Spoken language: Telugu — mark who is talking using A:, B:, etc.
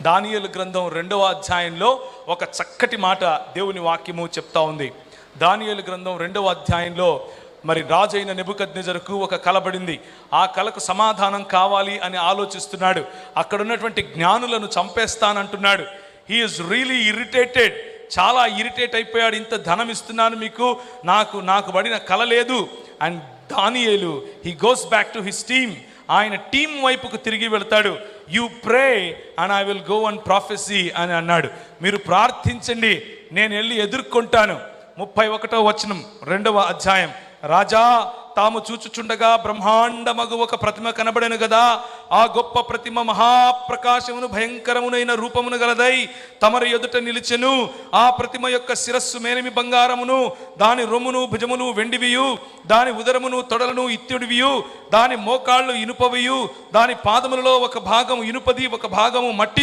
A: దానియేలు గ్రంథం 2వ అధ్యాయంలో ఒక చక్కటి మాట దేవుని వాక్యము చెప్తా ఉంది. దానియేలు గ్రంథం 2వ అధ్యాయంలో మరి రాజైన నెబుకద్నెజరుకు ఒక కలబడింది. ఆ కలకు సమాధానం కావాలి అని ఆలోచిస్తున్నాడు. అక్కడ ఉన్నటువంటి జ్ఞానులను చంపేస్తానంటున్నాడు. హీ ఈజ్ రియలీ ఇరిటేటెడ్, చాలా ఇరిటేట్ అయిపోయాడు. ఇంత ధనం ఇస్తున్నాను మీకు, నాకు పడిన కల లేదు. అండ్ దానియేలు he goes back to his team. ఆయన టీం వైపుకు తిరిగి వెళ్తాడు. You pray and I will go and prophecy అని అన్నాడు. మీరు ప్రార్థించండి, నేను వెళ్ళి ఎదుర్కొంటాను. 31వ వచనం 2వ అధ్యాయం. రాజా తాము చూచుచుండగా బ్రహ్మాండమగు ఒక ప్రతిమ కనబడెను గదా. ఆ గొప్ప ప్రతిమ మహాప్రకాశమును భయంకరమునైన రూపమును గలదై తమరి ఎదుట నిలిచెను. ఆ ప్రతిమ యొక్క శిరస్సు మేలిమి బంగారమును, దాని రొమ్మును భుజములు వెండివియు, దాని ఉదరమును తొడలను ఇత్తడివియు, దాని మోకాళ్ళు ఇనుపవియు, దాని పాదములలో ఒక భాగము ఇనుపది ఒక భాగము మట్టి